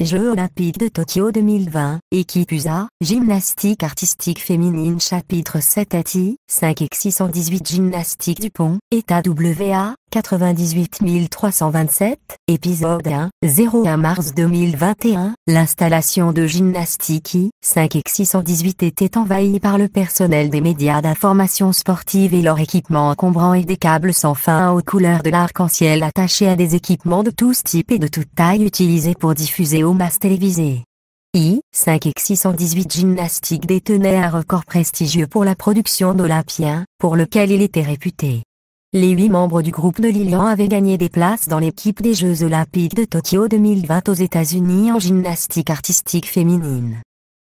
Jeux olympiques de Tokyo 2020, équipe USA, gymnastique artistique féminine chapitre 7 ATI, 5x618 gymnastique du pont, état WA, 98 327, épisode 1, 01 mars 2021, l'installation de gymnastique I, 5x618 était envahie par le personnel des médias d'information sportive et leur équipement encombrant et des câbles sans fin aux couleurs de l'arc-en-ciel attachés à des équipements de tous types et de toute taille utilisés pour diffuser aux masses télévisées. I, 5x618 gymnastique détenait un record prestigieux pour la production d'Olympiens, pour lequel il était réputé. Les 8 membres du groupe de Lilian avaient gagné des places dans l'équipe des Jeux Olympiques de Tokyo 2020 aux États-Unis en gymnastique artistique féminine.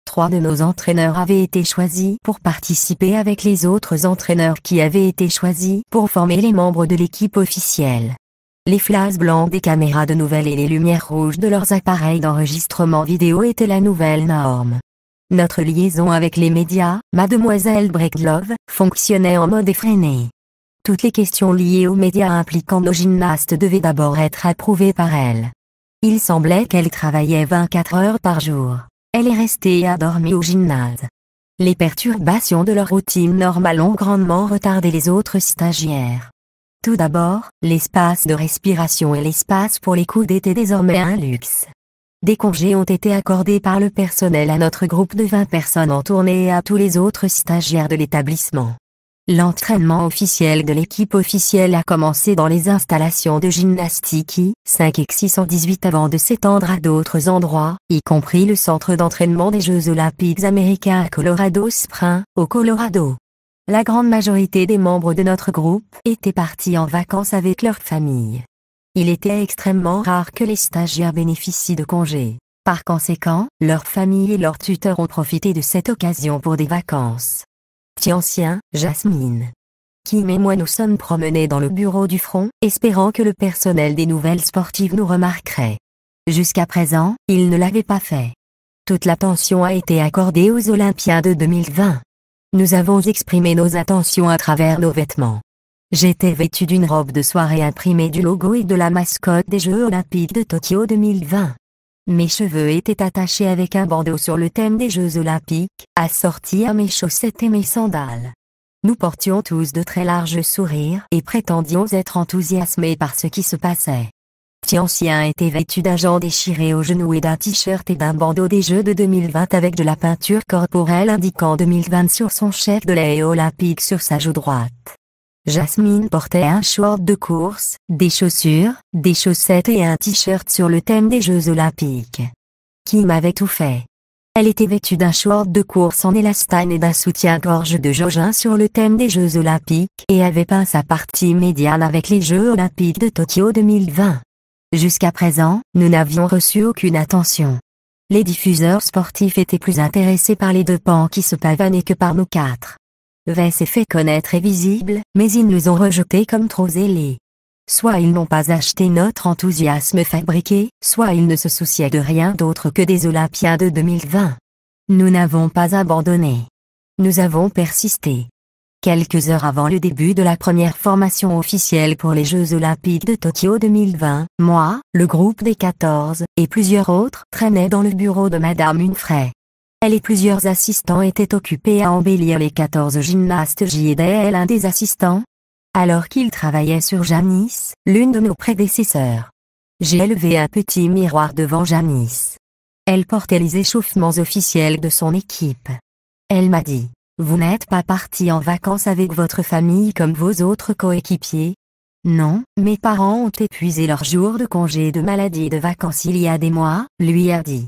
3 de nos entraîneurs avaient été choisis pour participer avec les autres entraîneurs qui avaient été choisis pour former les membres de l'équipe officielle. Les flashs blancs des caméras de nouvelles et les lumières rouges de leurs appareils d'enregistrement vidéo étaient la nouvelle norme. Notre liaison avec les médias, Mademoiselle Breedlove, fonctionnait en mode effréné. Toutes les questions liées aux médias impliquant nos gymnastes devaient d'abord être approuvées par elle. Il semblait qu'elle travaillait 24 heures par jour. Elle est restée endormie au gymnase. Les perturbations de leur routine normale ont grandement retardé les autres stagiaires. Tout d'abord, l'espace de respiration et l'espace pour les coudes étaient désormais un luxe. Des congés ont été accordés par le personnel à notre groupe de 20 personnes en tournée et à tous les autres stagiaires de l'établissement. L'entraînement officiel de l'équipe officielle a commencé dans les installations de gymnastique I, 5x618 avant de s'étendre à d'autres endroits, y compris le centre d'entraînement des Jeux Olympiques américains à Colorado Springs, au Colorado. La grande majorité des membres de notre groupe étaient partis en vacances avec leur famille. Il était extrêmement rare que les stagiaires bénéficient de congés. Par conséquent, leurs familles et leurs tuteurs ont profité de cette occasion pour des vacances. Tianxian, Jasmine, Kim et moi nous sommes promenés dans le bureau du front, espérant que le personnel des nouvelles sportives nous remarquerait. Jusqu'à présent, il ne l'avait pas fait. Toute l'attention a été accordée aux Olympiades de 2020. Nous avons exprimé nos intentions à travers nos vêtements. J'étais vêtue d'une robe de soirée imprimée du logo et de la mascotte des Jeux Olympiques de Tokyo 2020. Mes cheveux étaient attachés avec un bandeau sur le thème des Jeux Olympiques, assorti à mes chaussettes et mes sandales. Nous portions tous de très larges sourires et prétendions être enthousiasmés par ce qui se passait. Tianxian était vêtu d'un jean déchiré au genou et d'un t-shirt et d'un bandeau des Jeux de 2020 avec de la peinture corporelle indiquant 2020 sur son chef de lait olympique sur sa joue droite. Jasmine portait un short de course, des chaussures, des chaussettes et un t-shirt sur le thème des Jeux Olympiques. Kim avait tout fait. Elle était vêtue d'un short de course en élastane et d'un soutien-gorge de Jojin sur le thème des Jeux Olympiques et avait peint sa partie médiane avec les Jeux Olympiques de Tokyo 2020. Jusqu'à présent, nous n'avions reçu aucune attention. Les diffuseurs sportifs étaient plus intéressés par les 2 pans qui se pavanaient que par nous 4. V s'est fait connaître et visible, mais ils nous ont rejetés comme trop zélés. Soit ils n'ont pas acheté notre enthousiasme fabriqué, soit ils ne se souciaient de rien d'autre que des Olympiades de 2020. Nous n'avons pas abandonné. Nous avons persisté. Quelques heures avant le début de la première formation officielle pour les Jeux Olympiques de Tokyo 2020, moi, le groupe des 14, et plusieurs autres traînaient dans le bureau de Madame Hunfray. Elle et plusieurs assistants étaient occupés à embellir les 14 gymnastes. J'y aidais l'un des assistants, alors qu'il travaillait sur Janice, l'une de nos prédécesseurs. J'ai élevé un petit miroir devant Janice. Elle portait les échauffements officiels de son équipe. Elle m'a dit: « Vous n'êtes pas parti en vacances avec votre famille comme vos autres coéquipiers ? » Non, mes parents ont épuisé leurs jours de congé de maladie et de vacances il y a des mois, lui a dit.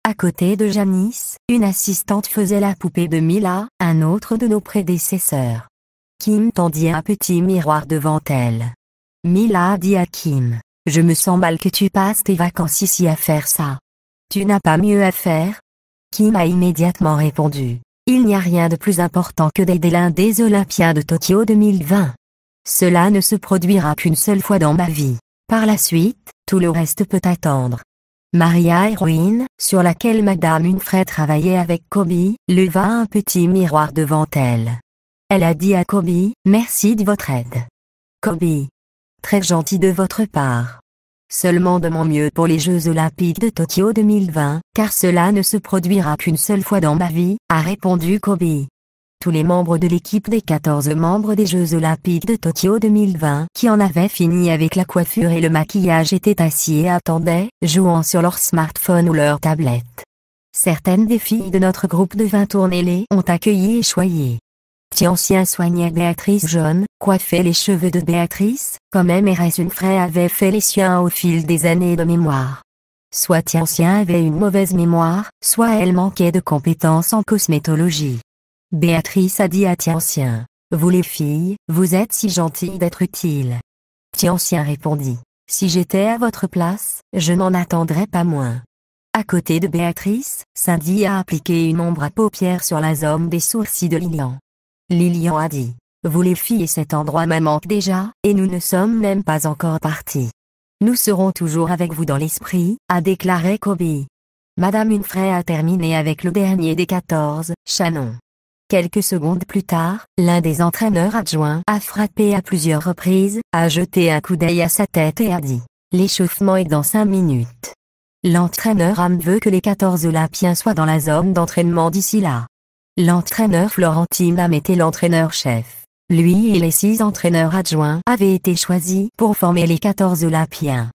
À côté de Janice, une assistante faisait la poupée de Mila, un autre de nos prédécesseurs. Kim tendit un petit miroir devant elle. Mila a dit à Kim: « Je me sens mal que tu passes tes vacances ici à faire ça. Tu n'as pas mieux à faire ?» Kim a immédiatement répondu: « Il n'y a rien de plus important que d'aider l'un des Olympiens de Tokyo 2020. Cela ne se produira qu'une seule fois dans ma vie. Par la suite, tout le reste peut attendre. » Maria Héroïne, sur laquelle Madame Hunfray travaillait avec Kobe, leva un petit miroir devant elle. Elle a dit à Kobe: « Merci de votre aide. » Kobe: « Très gentil de votre part. seulement de mon mieux pour les Jeux Olympiques de Tokyo 2020, car cela ne se produira qu'une seule fois dans ma vie, a répondu Kobe. Tous les membres de l'équipe des 14 membres des Jeux Olympiques de Tokyo 2020 qui en avaient fini avec la coiffure et le maquillage étaient assis et attendaient, jouant sur leur smartphone ou leur tablette. Certaines des filles de notre groupe de 20 tournés ont accueilli et choyé. Tianxian soignait Béatrice Jaune, coiffait les cheveux de Béatrice, comme Mrs Winfrey avait fait les siens au fil des années de mémoire. Soit Tianxian avait une mauvaise mémoire, soit elle manquait de compétences en cosmétologie. Béatrice a dit à Tianxian, « Vous les filles, vous êtes si gentilles d'être utiles. » Tianxian répondit, « Si j'étais à votre place, je n'en attendrais pas moins. » À côté de Béatrice, Cindy a appliqué une ombre à paupières sur la zone des sourcils de Lilian. Lilian a dit, « Vous les filles, cet endroit me manque déjà, et nous ne sommes même pas encore partis. Nous serons toujours avec vous dans l'esprit, » a déclaré Kobe. Madame Winfrey a terminé avec le dernier des 14, Shannon. Quelques secondes plus tard, l'un des entraîneurs adjoints a frappé à plusieurs reprises, a jeté un coup d'œil à sa tête et a dit, « L'échauffement est dans 5 minutes. » L'entraîneur Am veut que les 14 Olympiens soient dans la zone d'entraînement d'ici là. L'entraîneur Florentine Am était l'entraîneur-chef. Lui et les 6 entraîneurs adjoints avaient été choisis pour former les 14 Olympiens.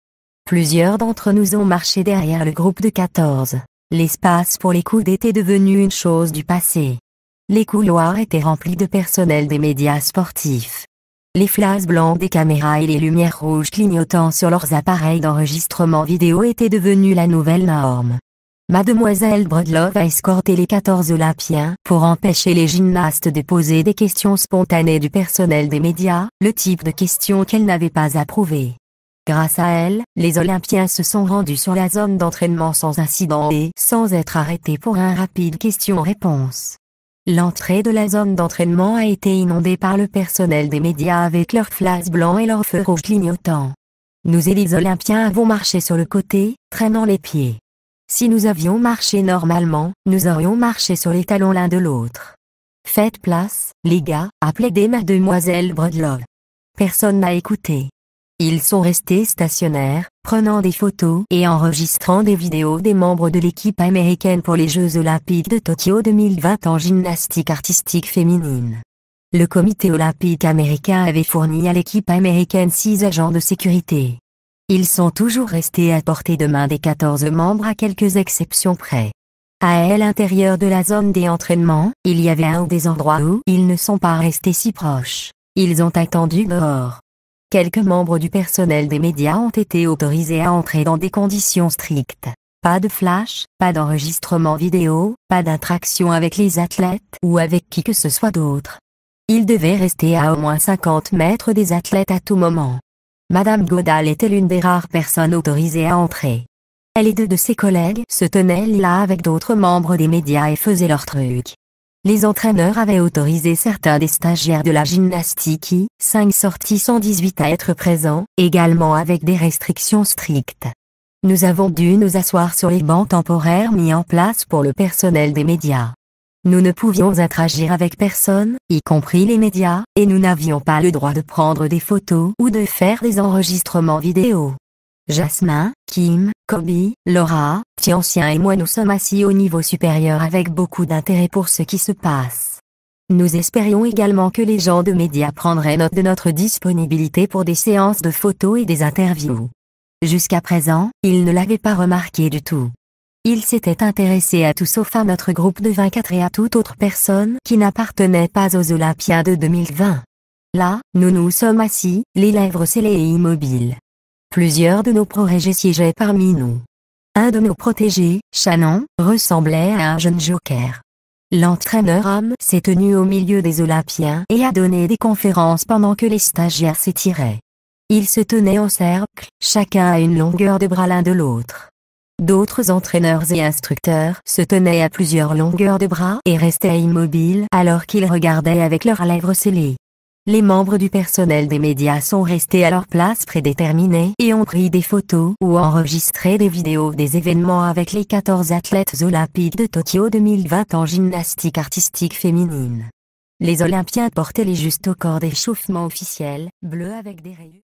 Plusieurs d'entre nous ont marché derrière le groupe de 14. L'espace pour les coudes était devenu une chose du passé. Les couloirs étaient remplis de personnel des médias sportifs. Les flashs blancs des caméras et les lumières rouges clignotant sur leurs appareils d'enregistrement vidéo étaient devenus la nouvelle norme. Mademoiselle Brodlov a escorté les 14 Olympiens pour empêcher les gymnastes de poser des questions spontanées du personnel des médias, le type de questions qu'elle n'avait pas approuvées. Grâce à elle, les Olympiens se sont rendus sur la zone d'entraînement sans incident et sans être arrêtés pour un rapide question-réponse. L'entrée de la zone d'entraînement a été inondée par le personnel des médias avec leurs flashs blancs et leurs feux rouges clignotants. Nous et les Olympiens avons marché sur le côté, traînant les pieds. Si nous avions marché normalement, nous aurions marché sur les talons l'un de l'autre. « Faites place, les gars », a plaidé mademoiselle Brodlov. Personne n'a écouté. Ils sont restés stationnaires, prenant des photos et enregistrant des vidéos des membres de l'équipe américaine pour les Jeux Olympiques de Tokyo 2020 en gymnastique artistique féminine. Le comité olympique américain avait fourni à l'équipe américaine 6 agents de sécurité. Ils sont toujours restés à portée de main des 14 membres à quelques exceptions près. À l'intérieur de la zone des entraînements, il y avait un ou des endroits où ils ne sont pas restés si proches. Ils ont attendu dehors. Quelques membres du personnel des médias ont été autorisés à entrer dans des conditions strictes. Pas de flash, pas d'enregistrement vidéo, pas d'interaction avec les athlètes ou avec qui que ce soit d'autre. Ils devaient rester à au moins 50 mètres des athlètes à tout moment. Madame Godal était l'une des rares personnes autorisées à entrer. Elle et 2 de ses collègues se tenaient là avec d'autres membres des médias et faisaient leur truc. Les entraîneurs avaient autorisé certains des stagiaires de la gymnastique I-5 sortis 118 à être présents, également avec des restrictions strictes. Nous avons dû nous asseoir sur les bancs temporaires mis en place pour le personnel des médias. Nous ne pouvions interagir avec personne, y compris les médias, et nous n'avions pas le droit de prendre des photos ou de faire des enregistrements vidéo. Jasmin, Kim, Kobe, Laura, Tianxian et moi nous sommes assis au niveau supérieur avec beaucoup d'intérêt pour ce qui se passe. Nous espérions également que les gens de médias prendraient note de notre disponibilité pour des séances de photos et des interviews. Jusqu'à présent, ils ne l'avaient pas remarqué du tout. Ils s'étaient intéressés à tout sauf à notre groupe de 24 et à toute autre personne qui n'appartenait pas aux Olympiens de 2020. Là, nous nous sommes assis, les lèvres scellées et immobiles. Plusieurs de nos protégés siégeaient parmi nous. Un de nos protégés, Shannon, ressemblait à un jeune joker. L'entraîneur Am s'est tenu au milieu des Olympiens et a donné des conférences pendant que les stagiaires s'étiraient. Ils se tenaient en cercle, chacun à une longueur de bras l'un de l'autre. D'autres entraîneurs et instructeurs se tenaient à plusieurs longueurs de bras et restaient immobiles alors qu'ils regardaient avec leurs lèvres scellées. Les membres du personnel des médias sont restés à leur place prédéterminée et ont pris des photos ou enregistré des vidéos des événements avec les 14 athlètes olympiques de Tokyo 2020 en gymnastique artistique féminine. Les Olympiens portaient les justes au corps d'échauffement officiel, bleu avec des rayures.